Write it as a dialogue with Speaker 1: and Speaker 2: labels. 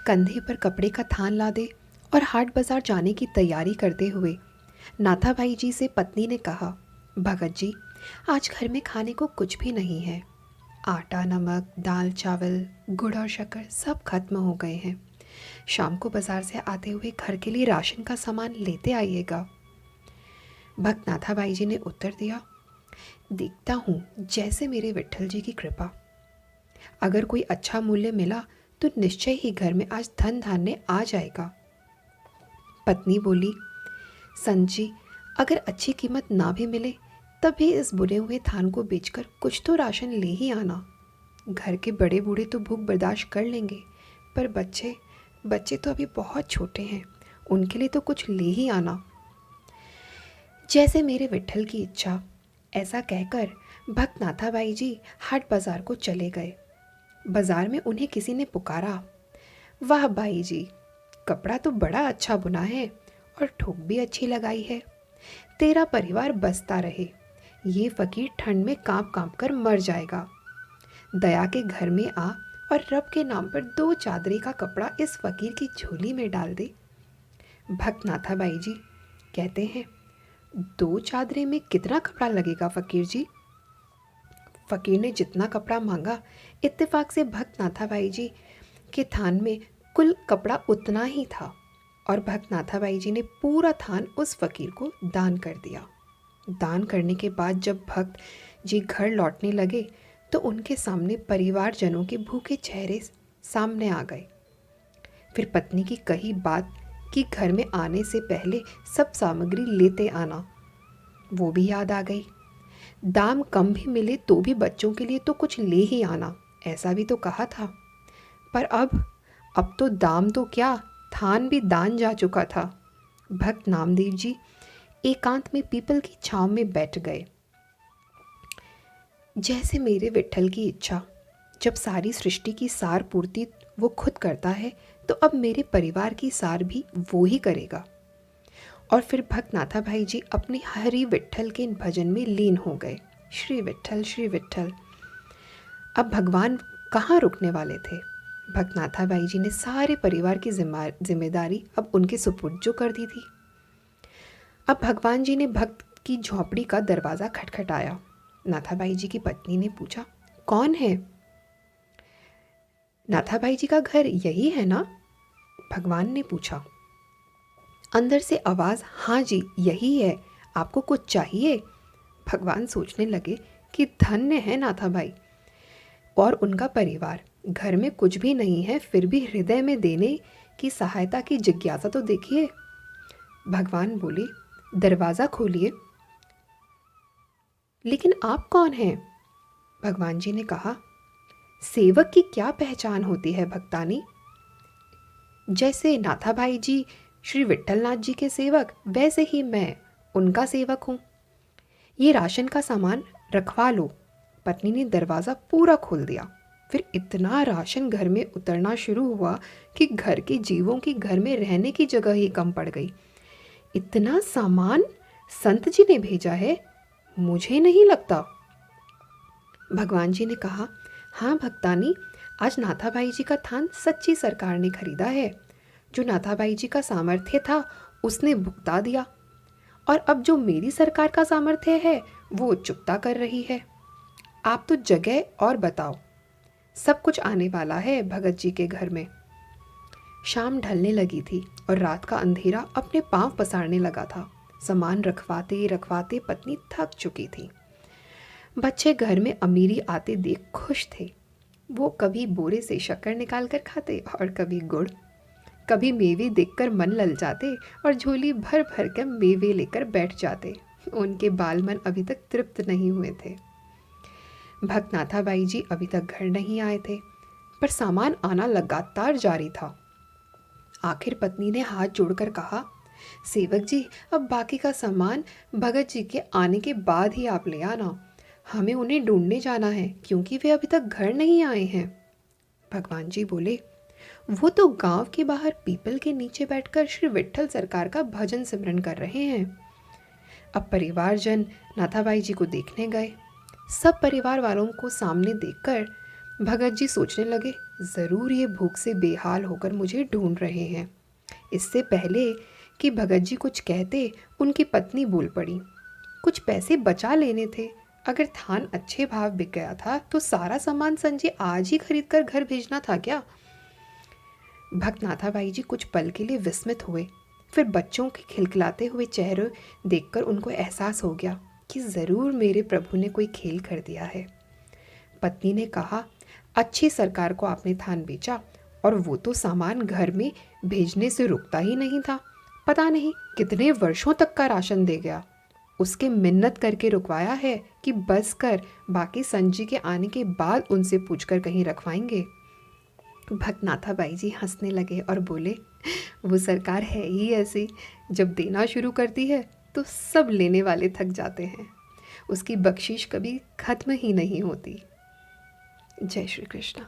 Speaker 1: कंधे पर कपड़े का थान लादे और हाट बाजार जाने की तैयारी करते हुए नाथाभाई जी से पत्नी ने कहा, भगत जी, आज घर में खाने को कुछ भी नहीं है। आटा, नमक, दाल, चावल, गुड़ और शक्कर सब खत्म हो गए हैं। शाम को बाजार से आते हुए घर के लिए राशन का सामान लेते आइएगा। भक्त नाथाबाई जी ने उत्तर दिया, देखता हूँ जैसे मेरे विट्ठल जी की कृपा। अगर कोई अच्छा मूल्य मिला तो निश्चय ही घर में आज धन धान्य आ जाएगा। पत्नी बोली, संत जी, अगर अच्छी कीमत ना भी मिले तब भी इस बुने हुए थान को बेचकर कुछ तो राशन ले ही आना। घर के बड़े बूढ़े तो भूख बर्दाश्त कर लेंगे, पर बच्चे तो अभी बहुत छोटे हैं, उनके लिए तो कुछ ले ही आना। जैसे मेरे विट्ठल की इच्छा। ऐसा कहकर भक्त नाथाबाई जी हाट बाजार को चले गए। बाजार में उन्हें किसी ने पुकारा, वाह बाई जी, कपड़ा तो बड़ा अच्छा बुना है और ठोक भी अच्छी लगाई है। तेरा परिवार बसता रहे। ये फकीर ठंड में कांप कांप कर मर जाएगा। दया के घर में आ और रब के नाम पर 2 चादरी का कपड़ा इस फकीर की झोली में डाल दे। भक्त नाथाबाई जी कहते हैं, 2 चादरे में कितना कपड़ा लगेगा फकीर जी? फकीर ने जितना कपड़ा मांगा, इत्तेफाक से भक्त नाथाबाई जी के थान में कुल कपड़ा उतना ही था और भक्त नाथाबाई जी ने पूरा थान उस फकीर को दान कर दिया। दान करने के बाद जब भक्त जी घर लौटने लगे तो उनके सामने परिवारजनों के भूखे चेहरे सामने आ गए। फिर पत्नी की कही बात कि घर में आने से पहले सब सामग्री लेते आना, वो भी याद आ गई। दाम कम भी मिले तो भी बच्चों के लिए तो कुछ ले ही आना, ऐसा भी तो कहा था। पर अब तो दाम तो क्या, थान भी दान जा चुका था। भक्त नामदेव जी एकांत में पीपल की छांव में बैठ गए। जैसे मेरे विट्ठल की इच्छा। जब सारी सृष्टि की सार पूर्ति वो खुद करता है तो अब मेरे परिवार की सार भी वो ही करेगा। और फिर भक्त नाथाभाई जी अपने हरि विट्ठल के भजन में लीन हो गए। श्री विट्ठल, श्री विट्ठल। अब भगवान कहाँ रुकने वाले थे। भक्त नाथाबाई जी ने सारे परिवार की जिम्मेदारी अब उनके सुपुर्द जो कर दी थी। अब भगवान जी ने भक्त की झोपड़ी का दरवाज़ा खटखटाया। नाथाबाई जी की पत्नी ने पूछा, कौन है? नाथाबाई जी का घर यही है ना? भगवान ने पूछा। अंदर से आवाज़, हाँ जी यही है, आपको कुछ चाहिए? भगवान सोचने लगे कि धन्य है नाथाबाई और उनका परिवार। घर में कुछ भी नहीं है, फिर भी हृदय में देने की सहायता की जिज्ञासा तो देखिए। भगवान बोले, दरवाज़ा खोलिए। लेकिन आप कौन हैं? भगवान जी ने कहा, सेवक की क्या पहचान होती है भक्तानी? जैसे नाथाभाई जी श्री विट्ठलनाथ जी के सेवक, वैसे ही मैं उनका सेवक हूँ। ये राशन का सामान रखवा लो। पत्नी ने दरवाज़ा पूरा खोल दिया। फिर इतना राशन घर में उतरना शुरू हुआ कि घर के जीवों की घर में रहने की जगह ही कम पड़ गई। इतना सामान संत जी ने भेजा है, मुझे नहीं लगता। भगवान जी ने कहा, हाँ भक्तानी, आज नाथाबाई जी का थान सच्ची सरकार ने खरीदा है। जो नाथाबाई जी का सामर्थ्य था उसने भुगता दिया और अब जो मेरी सरकार का सामर्थ्य है वो चुकता कर रही है। आप तो जगह और बताओ, सब कुछ आने वाला है भगत जी के घर में। शाम ढलने लगी थी और रात का अंधेरा अपने पांव पसारने लगा था। सामान रखवाते रखवाते पत्नी थक चुकी थी। बच्चे घर में अमीरी आते देख खुश थे। वो कभी बोरे से शक्कर निकाल कर खाते और कभी गुड़। कभी मेवे देखकर मन ललचाते और झोली भर भर कर मेवे लेकर बैठ जाते। उनके बाल मन अभी तक तृप्त नहीं हुए थे। भक्त नाथाबाई जी अभी तक घर नहीं आए थे, पर सामान आना लगातार जारी था। आखिर पत्नी ने हाथ जोड़कर कहा, सेवक जी, अब बाकी का सामान भगत जी के आने के बाद ही आप ले आना। हमें उन्हें ढूंढने जाना है क्योंकि वे अभी तक घर नहीं आए हैं। भगवान जी बोले, वो तो गांव के बाहर पीपल के नीचे बैठकर श्री विट्ठल सरकार का भजन सिमरन कर रहे हैं। अब परिवारजन नाथाबाई जी को देखने गए। सब परिवार वालों को सामने देखकर भगत जी सोचने लगे, ज़रूर ये भूख से बेहाल होकर मुझे ढूंढ रहे हैं। इससे पहले कि भगत जी कुछ कहते, उनकी पत्नी बोल पड़ी, कुछ पैसे बचा लेने थे। अगर धान अच्छे भाव बिक गया था तो सारा सामान संजय आज ही खरीद कर घर भेजना था क्या? भक्त नाथाबाई जी कुछ पल के लिए विस्मित हुए। फिर बच्चों के खिलखिलाते हुए चेहरे देखकर उनको एहसास हो गया कि ज़रूर मेरे प्रभु ने कोई खेल कर दिया है। पत्नी ने कहा, अच्छी सरकार को आपने धान बेचा, और वो तो सामान घर में भेजने से रुकता ही नहीं था। पता नहीं कितने वर्षों तक का राशन दे गया। उसके मिन्नत करके रुकवाया है कि बस कर, बाकी संजी के आने के बाद उनसे पूछकर कहीं रखवाएंगे। भक्त नाथाबाई जी हंसने लगे और बोले, वो सरकार है ही ऐसी, जब देना शुरू करती है तो सब लेने वाले थक जाते हैं। उसकी बख्शिश कभी खत्म ही नहीं होती। जय श्री कृष्ण।